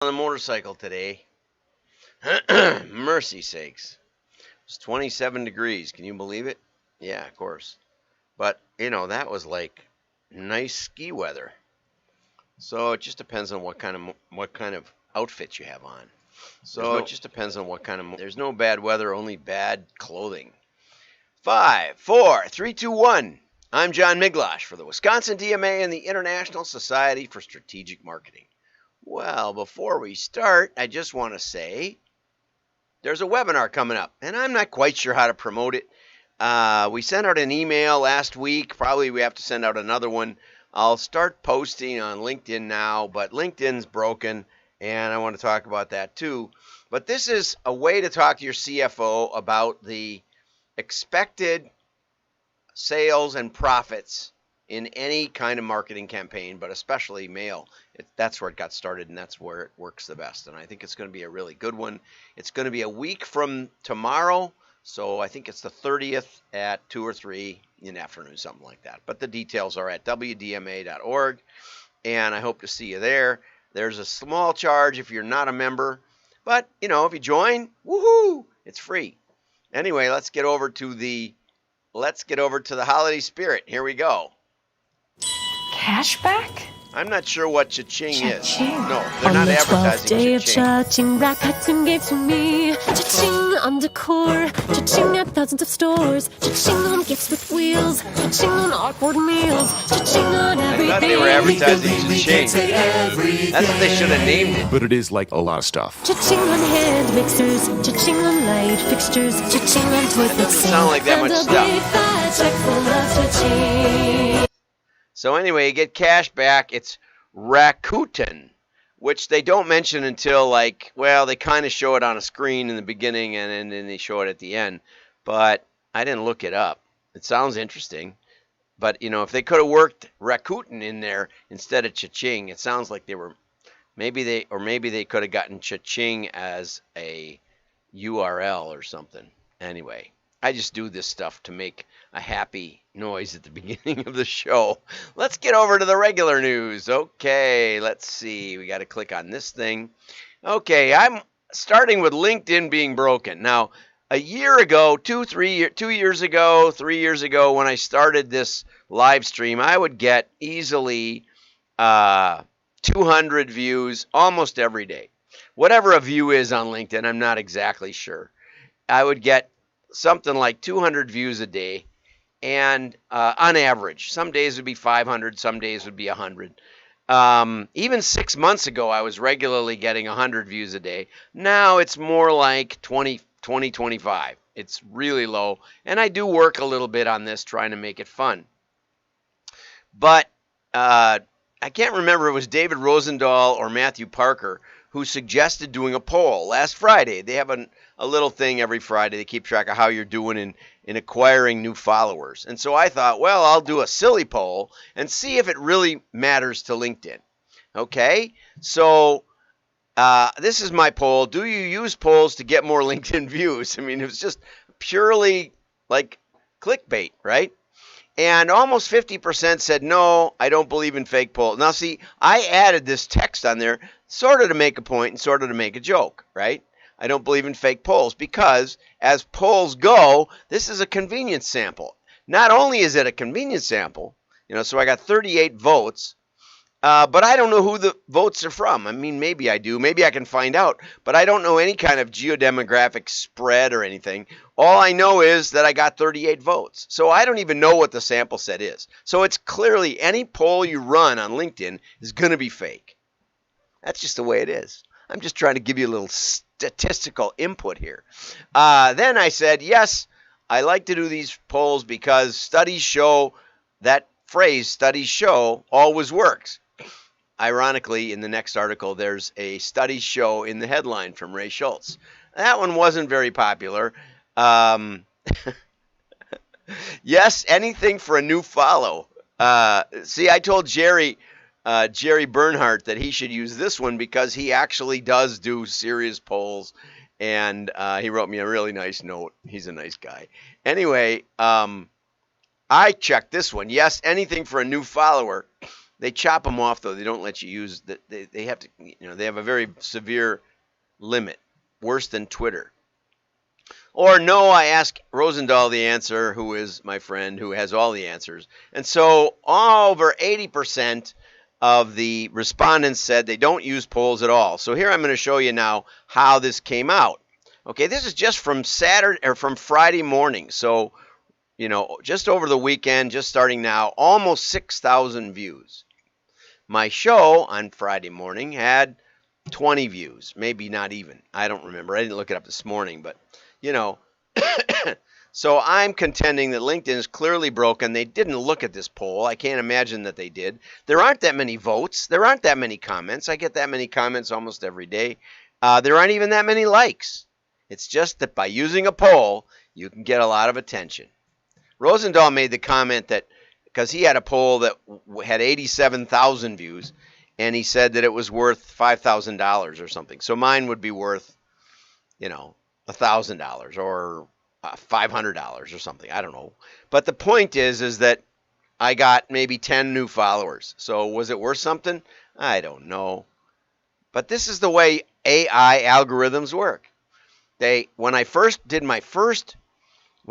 On the motorcycle today. Mercy sakes. It's 27 degrees. Can you believe it? Yeah, of course. But, that was like nice ski weather. So it just depends on what kind of outfit you have on. So it just depends on what kind of there's no bad weather, only bad clothing. 5, 4, 3, 2, 1. I'm John Miglosh for the Wisconsin DMA and the International Society for Strategic Marketing. Well, before we start, I just want to say there's a webinar coming up, and I'm not quite sure how to promote it. We sent out an email last week. Probably we have to send out another one. I'll start posting on LinkedIn now, but LinkedIn's broken, and I want to talk about that too. But this is a way to talk to your CFO about the expected sales and profits in any kind of marketing campaign, but especially mail. That's where it got started, and that's where it works the best. And I think it's going to be a really good one. It's going to be a week from tomorrow, so I think it's the 30th at 2 or 3 in the afternoon, something like that. But the details are at wdma.org, and I hope to see you there. There's a small charge if you're not a member, but, if you join, woohoo, it's free. Anyway, let's get over to the holiday spirit. Here we go. Cashback? I'm not sure what cha-ching is. Cha-ching. No, they're not advertising day of cha-ching. Rakuten gave to me cha-ching on decor, cha-ching at thousands of stores, cha-ching on gifts with wheels, cha-ching on awkward meals, cha-ching on everything. I thought they were advertising cha-ching. That's what they should have named it. But it is like a lot of stuff. Cha-ching on hand mixers, cha-ching on light fixtures, cha-ching on toilet doesn't sound like that much stuff. So anyway, you get cash back. It's Rakuten, which they don't mention until they kind of show it on a screen in the beginning and then they show it at the end. But I didn't look it up. It sounds interesting. But, if they could have worked Rakuten in there instead of cha-ching, it sounds like they were, maybe they could have gotten cha-ching as a URL or something. Anyway, I just do this stuff to make a happy noise at the beginning of the show. Let's get over to the regular news. Okay, let's see. We got to click on this thing. Okay, I'm starting with LinkedIn being broken. Now, a year ago, 2 years ago, 3 years ago, when I started this live stream, I would get easily 200 views almost every day. Whatever a view is on LinkedIn, I'm not exactly sure. I would get something like 200 views a day, and on average, some days would be 500, some days would be 100. Even 6 months ago, I was regularly getting 100 views a day. Now it's more like 20, 25. It's really low, and I do work a little bit on this, trying to make it fun. But I can't remember if it was David Rosendahl or Matthew Parker who suggested doing a poll last Friday. They have a little thing every Friday. They keep track of how you're doing in acquiring new followers. And so I thought, well, I'll do a silly poll and see if it really matters to LinkedIn. Okay? So this is my poll. Do you use polls to get more LinkedIn views? I mean, it was just purely like clickbait, right? And almost 50% said, no, I don't believe in fake polls. Now, see, I added this text on there sort of to make a point and sort of to make a joke, right? I don't believe in fake polls because as polls go, this is a convenience sample. Not only is it a convenience sample, so I got 38 votes, but I don't know who the votes are from. I mean, maybe I do. Maybe I can find out. But I don't know any kind of geodemographic spread or anything. All I know is that I got 38 votes. So I don't even know what the sample set is. So it's clearly any poll you run on LinkedIn is going to be fake. That's just the way it is. I'm just trying to give you a little statistical input here. Then I said, yes, I like to do these polls because studies show, that phrase, studies show, always works. Ironically, in the next article, there's a studies show in the headline from Ray Schultz. That one wasn't very popular. Yes, anything for a new follow. See, I told Jerry Bernhardt that he should use this one because he actually does do serious polls, and he wrote me a really nice note. He's a nice guy. Anyway, I checked this one. Yes, anything for a new follower. They chop them off though. They don't let you use that. They have to, they have a very severe limit, worse than Twitter. Or no, I ask Rosendahl the answer, who is my friend who has all the answers. And so over 80% of the respondents said they don't use polls at all. So here I'm going to show you now how this came out. Okay, this is just from Saturday or from Friday morning. So, just over the weekend, just starting now, almost 6,000 views. My show on Friday morning had 20 views, maybe not even. I don't remember. I didn't look it up this morning, but so I'm contending that LinkedIn is clearly broken. They didn't look at this poll. I can't imagine that they did. There aren't that many votes. There aren't that many comments. I get that many comments almost every day. There aren't even that many likes. It's just that by using a poll, you can get a lot of attention. Rosendahl made the comment that because he had a poll that had 87,000 views, and he said that it was worth $5,000 or something. So mine would be worth, $1,000 or $500 or something. I don't know. But the point is that I got maybe 10 new followers. So was it worth something? I don't know. But this is the way AI algorithms work. When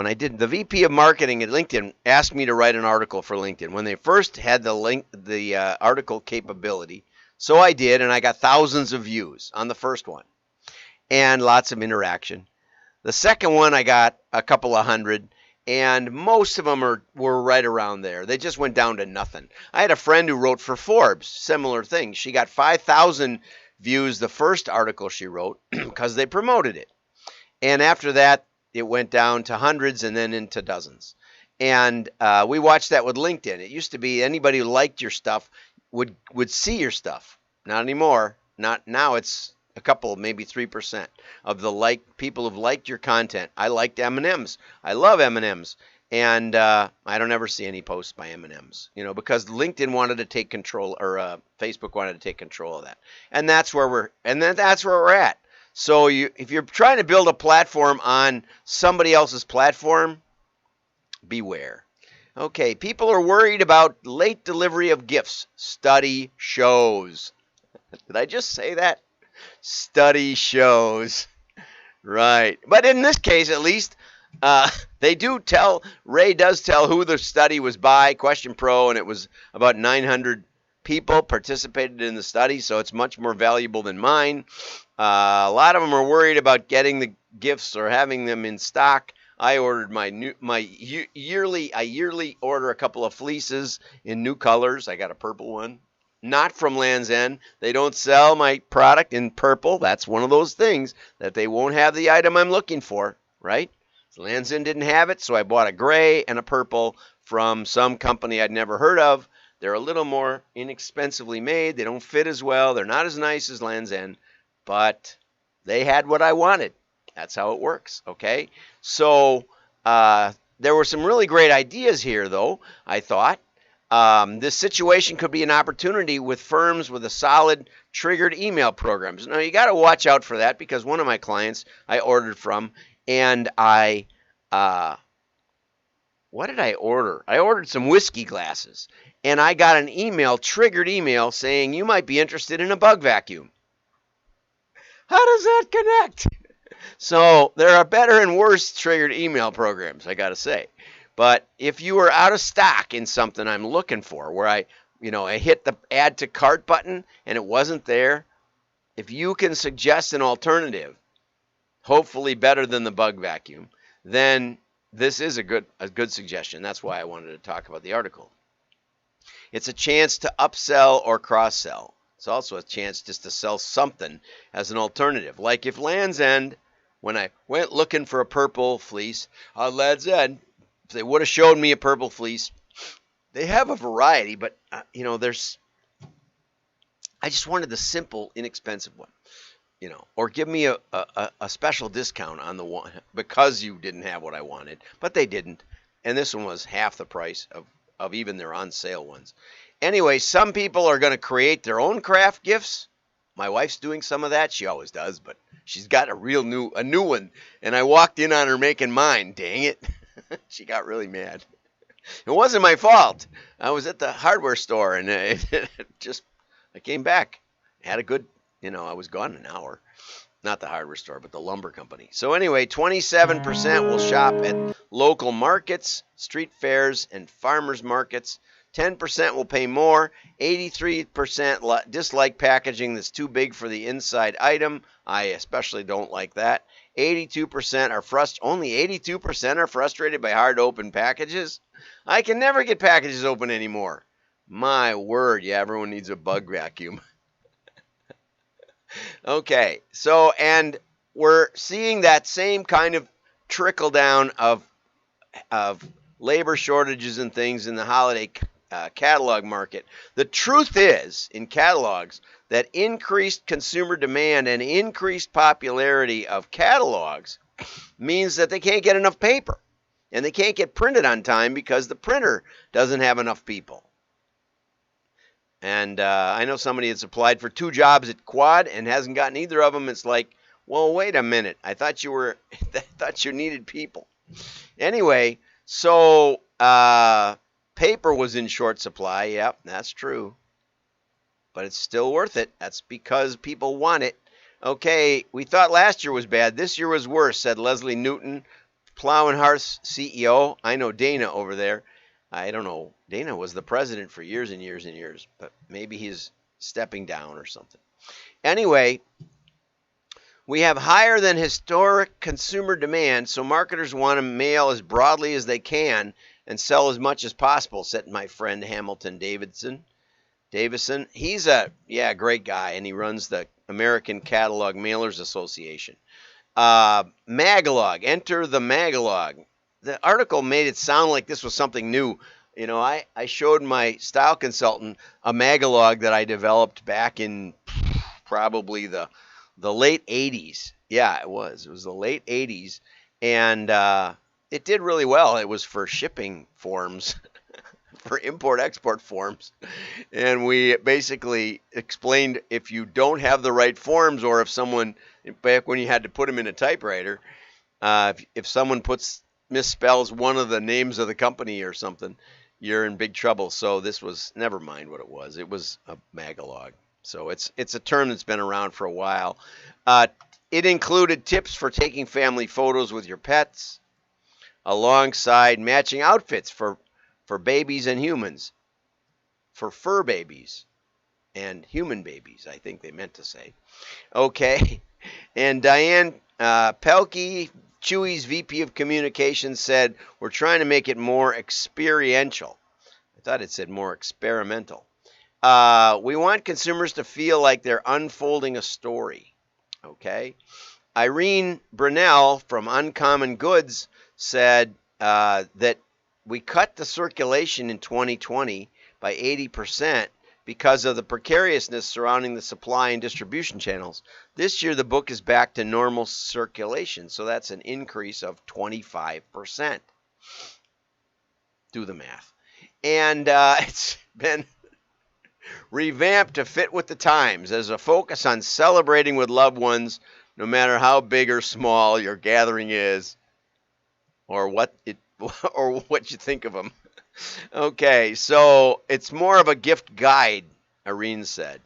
I did the VP of marketing at LinkedIn asked me to write an article for LinkedIn when they first had the article capability. So I did, and I got thousands of views on the first one and lots of interaction. The second one I got a couple of hundred, and most of them were right around there. They just went down to nothing. I had a friend who wrote for Forbes, similar thing. She got 5,000 views the first article she wrote because they promoted it. And after that, it went down to hundreds and then into dozens. And we watched that with LinkedIn. It used to be anybody who liked your stuff would see your stuff. Not anymore. Not now. It's a couple, maybe 3% of the people who've liked your content. I liked M&Ms. I love M&Ms. And I don't ever see any posts by M&Ms, because LinkedIn wanted to take control, or Facebook wanted to take control of that. And that's where we're at. So if you're trying to build a platform on somebody else's platform, beware. Okay, people are worried about late delivery of gifts. Study shows. Did I just say that? Study shows. Right. But in this case, at least, Ray does tell who the study was by, Question Pro, and it was about 900 people participated in the study, so it's much more valuable than mine. A lot of them are worried about getting the gifts or having them in stock. I ordered I yearly order a couple of fleeces in new colors. I got a purple one. Not from Land's End. They don't sell my product in purple. That's one of those things that they won't have the item I'm looking for, right? So Land's End didn't have it, so I bought a gray and a purple from some company I'd never heard of. They're a little more inexpensively made. They don't fit as well. They're not as nice as Land's End, but they had what I wanted. That's how it works, okay? So there were some really great ideas here, though, I thought. This situation could be an opportunity with firms with a solid triggered email programs. Now, you got to watch out for that because one of my clients I ordered from, and what did I order? I ordered some whiskey glasses, and I got an triggered email saying you might be interested in a bug vacuum. How does that connect? So there are better and worse triggered email programs, I got to say. But if you are out of stock in something I'm looking for, where I hit the add to cart button and it wasn't there, if you can suggest an alternative, hopefully better than the bug vacuum, then this is a good suggestion. That's why I wanted to talk about the article. It's a chance to upsell or cross-sell. It's also a chance just to sell something as an alternative. Like if Land's End, when I went looking for a purple fleece on Land's End, if they would have showed me a purple fleece, they have a variety, but I just wanted the simple, inexpensive one, or give me a special discount on the one because you didn't have what I wanted, but they didn't, and this one was half the price of even their on sale ones. Anyway, some people are going to create their own craft gifts. My wife's doing some of that. She always does, but she's got a new one, and I walked in on her making mine. Dang it. She got really mad. It wasn't my fault. I was at the hardware store and I came back. Had a good, I was gone an hour. Not the hardware store, but the lumber company. So anyway, 27% will shop at local markets, street fairs, and farmers markets. 10% will pay more. 83% dislike packaging that's too big for the inside item. I especially don't like that. 82% are only 82% are frustrated by hard to open packages. I can never get packages open anymore. My word, yeah, everyone needs a bug vacuum. Okay, so, and we're seeing that same kind of trickle down of labor shortages and things in the holiday catalog market. The truth is, in catalogs, that increased consumer demand and increased popularity of catalogs means that they can't get enough paper. And they can't get printed on time because the printer doesn't have enough people. And I know somebody that's applied for 2 jobs at Quad and hasn't gotten either of them. It's like, well, wait a minute. I thought you needed people. Anyway, so paper was in short supply. Yep, that's true. But it's still worth it. That's because people want it. Okay, we thought last year was bad. This year was worse, said Leslie Newton, Plow and Hearth's CEO. I know Dana over there. I don't know. Dana was the president for years and years and years, but maybe he's stepping down or something. Anyway, we have higher than historic consumer demand, so marketers want to mail as broadly as they can and sell as much as possible, said my friend Hamilton Davison. He's a great guy, and he runs the American Catalog Mailers Association. Magalog, enter the Magalog. The article made it sound like this was something new. I showed my style consultant a Magalog that I developed back in probably the late 80s. Yeah, it was. It was the late 80s. And it did really well. It was for shipping forms, for import-export forms. And we basically explained if you don't have the right forms, or if someone, back when you had to put them in a typewriter, if someone misspells one of the names of the company or something, you're in big trouble. So this was, never mind what it was. It was a Magalog. So it's a term that's been around for a while. It included tips for taking family photos with your pets, alongside matching outfits for babies and humans, for fur babies and human babies, I think they meant to say. Okay. And Diane Pelkey, Chewy's VP of Communications, said, we're trying to make it more experiential. I thought it said more experimental. We want consumers to feel like they're unfolding a story. Okay. Irene Brunell from Uncommon Goods said that we cut the circulation in 2020 by 80% because of the precariousness surrounding the supply and distribution channels. This year, the book is back to normal circulation, so that's an increase of 25%. Do the math. And it's been revamped to fit with the times as a focus on celebrating with loved ones, no matter how big or small your gathering is, or what you think of them. Okay, so it's more of a gift guide, Irene said.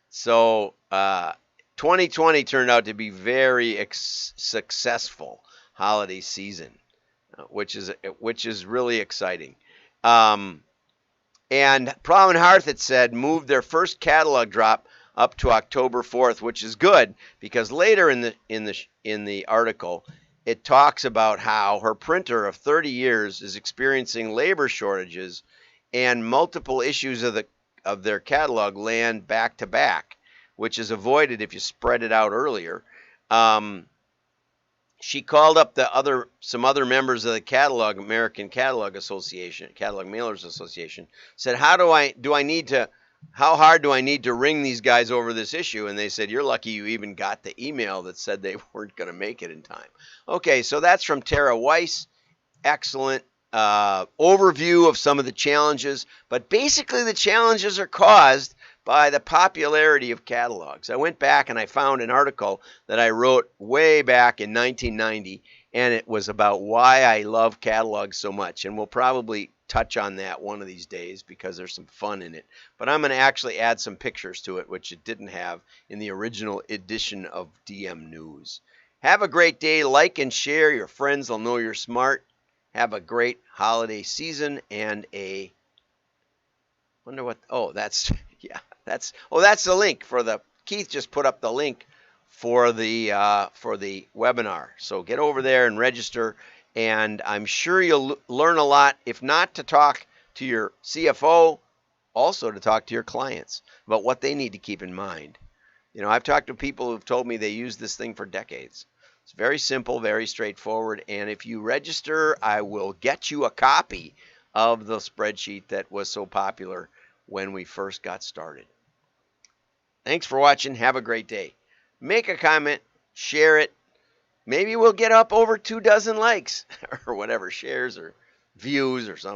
So 2020 turned out to be very successful holiday season, which is really exciting. And Plow and Hearth, it said, moved their first catalog drop up to October 4th, which is good because later in the article, it talks about how her printer of 30 years is experiencing labor shortages and multiple issues of their catalog land back to back, which is avoided if you spread it out earlier. She called up some other members of the American Catalog Association, Catalog Mailers Association, said, how hard do I need to ring these guys over this issue? And they said, you're lucky you even got the email that said they weren't going to make it in time. Okay, so that's from Tara Weiss. Excellent overview of some of the challenges. But basically the challenges are caused by the popularity of catalogs. I went back and I found an article that I wrote way back in 1990, and it was about why I love catalogs so much. And we'll probably touch on that one of these days because there's some fun in it. But I'm going to actually add some pictures to it, which it didn't have in the original edition of DM News. Have a great day. Like and share. Your friends will know you're smart. Have a great holiday season and a wonder what that's yeah, that's the link for the Keith just put up the link for the webinar. So get over there and register, and I'm sure you'll learn a lot, if not to talk to your CFO, also to talk to your clients about what they need to keep in mind. You know, I've talked to people who've told me they use this thing for decades. It's very simple, very straightforward, and if you register, I will get you a copy of the spreadsheet that was so popular when we first got started. Thanks for watching. Have a great day. Make a comment, share it. Maybe we'll get up over 24 likes or whatever, shares or views or something.